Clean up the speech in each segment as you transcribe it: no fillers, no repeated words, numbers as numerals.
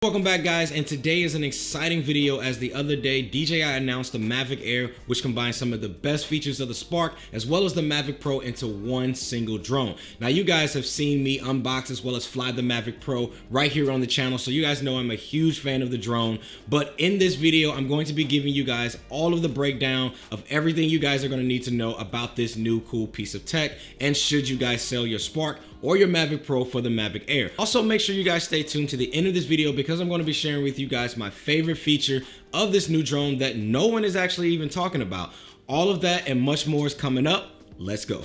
Welcome back, guys, and today is an exciting video as the other day DJI announced the Mavic Air, which combines some of the best features of the Spark as well as the Mavic Pro into one single drone. Now, you guys have seen me unbox as well as fly the Mavic Pro right here on the channel, so you guys know I'm a huge fan of the drone. But in this video, I'm going to be giving you guys all of the breakdown of everything you guys are going to need to know about this new cool piece of tech, and should you guys sell your Spark or your Mavic Pro for the Mavic Air. Also, make sure you guys stay tuned to the end of this video because I'm going to be sharing with you guys my favorite feature of this new drone that no one is actually even talking about. All of that and much more is coming up. Let's go.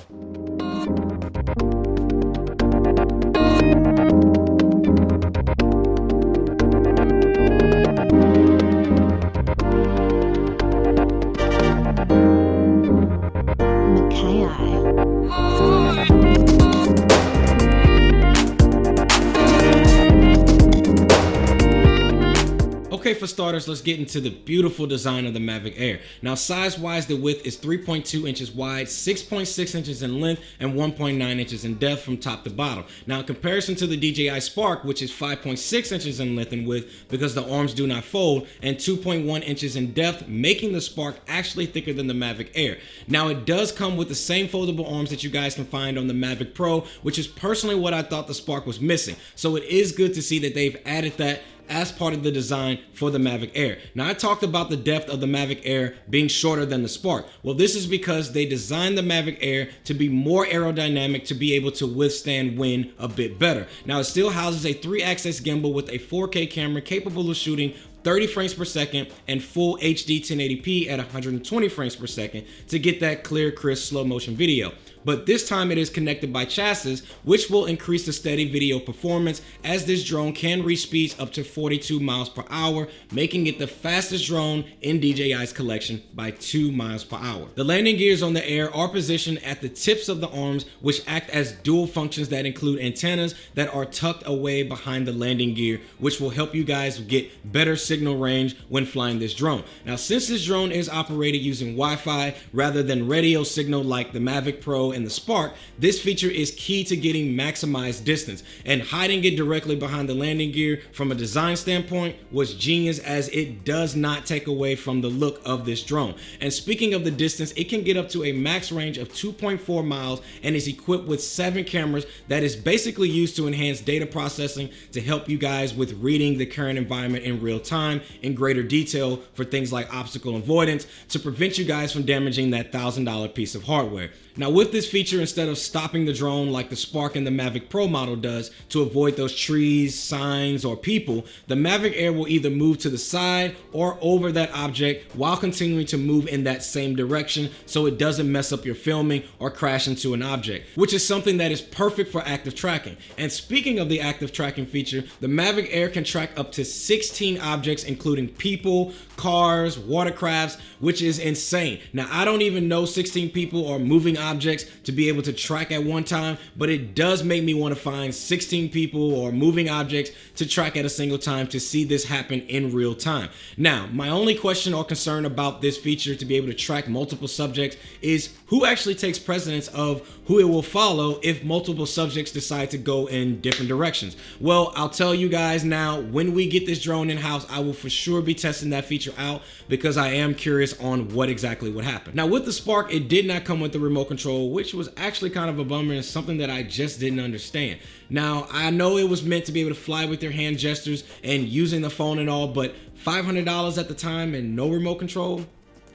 Okay, for starters, let's get into the beautiful design of the Mavic Air. Now, size-wise, the width is 3.2 inches wide, 6.6 inches in length, and 1.9 inches in depth from top to bottom. Now, in comparison to the DJI Spark, which is 5.6 inches in length and width because the arms do not fold, and 2.1 inches in depth, making the Spark actually thicker than the Mavic Air. Now, it does come with the same foldable arms that you guys can find on the Mavic Pro, which is personally what I thought the Spark was missing. So it is good to see that they've added that as part of the design for the Mavic Air. Now, I talked about the depth of the Mavic Air being shorter than the Spark. Well, this is because they designed the Mavic Air to be more aerodynamic to be able to withstand wind a bit better. Now, it still houses a 3-axis gimbal with a 4K camera capable of shooting 30 frames per second and full HD 1080p at 120 frames per second to get that clear, crisp, slow motion video. But this time it is connected by chassis, which will increase the steady video performance as this drone can reach speeds up to 42 miles per hour, making it the fastest drone in DJI's collection by 2 miles per hour. The landing gears on the Air are positioned at the tips of the arms, which act as dual functions that include antennas that are tucked away behind the landing gear, which will help you guys get better signal range when flying this drone. Now, since this drone is operated using Wi-Fi rather than radio signal like the Mavic Pro and the Spark, this feature is key to getting maximized distance, and hiding it directly behind the landing gear from a design standpoint was genius, as it does not take away from the look of this drone. And speaking of the distance, it can get up to a max range of 2.4 miles and is equipped with 7 cameras that is basically used to enhance data processing to help you guys with reading the current environment in real time in greater detail for things like obstacle avoidance to prevent you guys from damaging that $1,000 piece of hardware. Now, with this feature, instead of stopping the drone like the Spark and the Mavic Pro model does to avoid those trees, signs, or people, the Mavic Air will either move to the side or over that object while continuing to move in that same direction so it doesn't mess up your filming or crash into an object, which is something that is perfect for active tracking. And speaking of the active tracking feature, the Mavic Air can track up to 16 objects, including people, cars, watercrafts, which is insane. Now, I don't even know 16 people or moving objects to be able to track at one time, but it does make me want to find 16 people or moving objects to track at a single time to see this happen in real time. Now, my only question or concern about this feature to be able to track multiple subjects is who actually takes precedence of who it will follow if multiple subjects decide to go in different directions. Well, I'll tell you guys now, when we get this drone in-house, I will for sure be testing that feature out because I am curious on what exactly would happen. Now, with the Spark, it did not come with the remote control, which was actually kind of a bummer and something that I just didn't understand. Now, I know it was meant to be able to fly with your hand gestures and using the phone and all, but $500 at the time and no remote control?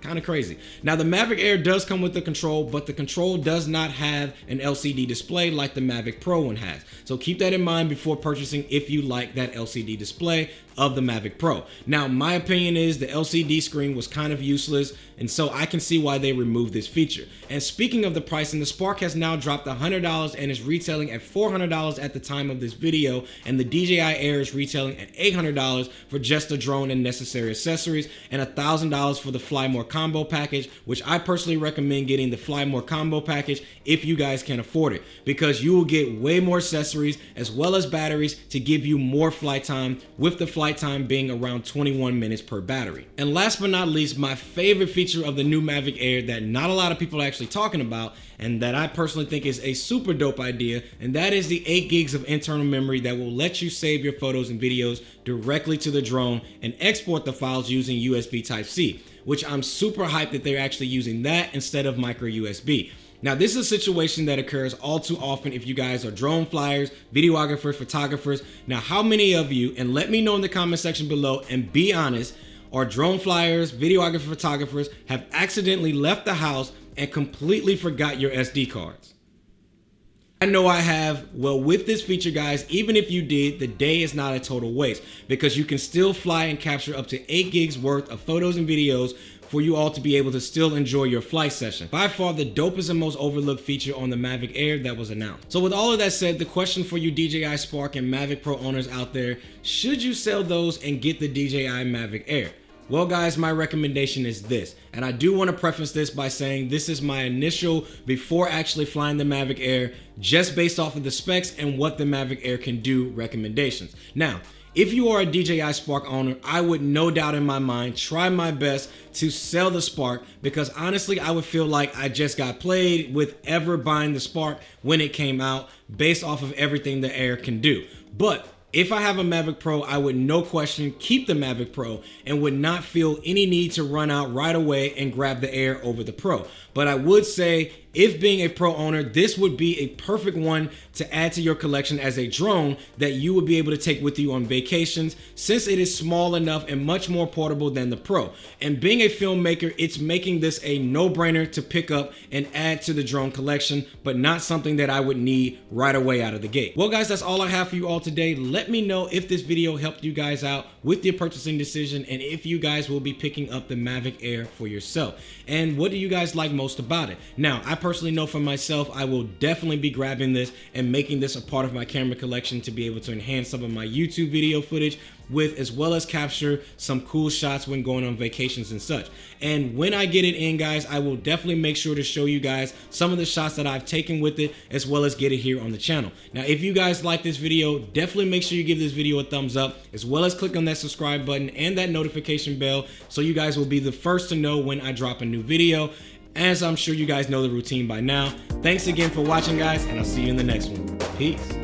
Kind of crazy. Now, the Mavic Air does come with the control, but the control does not have an LCD display like the Mavic Pro one has. So keep that in mind before purchasing if you like that LCD display of the Mavic Pro. Now, my opinion is the LCD screen was kind of useless, and so I can see why they removed this feature. And speaking of the pricing, the Spark has now dropped $100 and is retailing at $400 at the time of this video, and the DJI Air is retailing at $800 for just the drone and necessary accessories, and $1,000 for the Fly More combo package, which I personally recommend getting the Fly More combo package if you guys can afford it, because you will get way more accessories as well as batteries to give you more flight time, with the flight time being around 21 minutes per battery. And last but not least, my favorite feature of the new Mavic Air that not a lot of people are actually talking about and that I personally think is a super dope idea, and that is the 8 gigs of internal memory that will let you save your photos and videos directly to the drone and export the files using USB Type-C, which I'm super hyped that they're actually using that instead of micro USB. Now, this is a situation that occurs all too often if you guys are drone flyers, videographers, photographers. Now, how many of you, and let me know in the comment section below and be honest, are drone flyers, videographers, photographers, have accidentally left the house and completely forgot your SD cards? I know I have. Well, with this feature, guys, even if you did, the day is not a total waste because you can still fly and capture up to 8 gigs worth of photos and videos for you all to be able to still enjoy your flight session. By far the dopest and most overlooked feature on the Mavic Air that was announced. So with all of that said, the question for you DJI Spark and Mavic Pro owners out there, should you sell those and get the DJI Mavic Air? Well, guys, my recommendation is this, and I do want to preface this by saying this is my initial before actually flying the Mavic Air, just based off of the specs and what the Mavic Air can do recommendations. Now, if you are a DJI Spark owner, I would no doubt in my mind try my best to sell the Spark because honestly, I would feel like I just got played with ever buying the Spark when it came out based off of everything the Air can do. But if I have a Mavic Pro, I would no question keep the Mavic Pro and would not feel any need to run out right away and grab the Air over the Pro. But I would say, if being a Pro owner, this would be a perfect one to add to your collection as a drone that you would be able to take with you on vacations, since it is small enough and much more portable than the Pro. And being a filmmaker, it's making this a no-brainer to pick up and add to the drone collection, but not something that I would need right away out of the gate. Well, guys, that's all I have for you all today. Let me know if this video helped you guys out with your purchasing decision and if you guys will be picking up the Mavic Air for yourself. And what do you guys like most about it? Now, I personally know for myself, I will definitely be grabbing this and making this a part of my camera collection to be able to enhance some of my YouTube video footage with, as well as capture some cool shots when going on vacations and such. And when I get it in, guys, I will definitely make sure to show you guys some of the shots that I've taken with it, as well as get it here on the channel. Now, if you guys like this video, definitely make sure you give this video a thumbs up, as well as click on that subscribe button and that notification bell so you guys will be the first to know when I drop a new video. As I'm sure you guys know the routine by now. Thanks again for watching, guys, and I'll see you in the next one. Peace.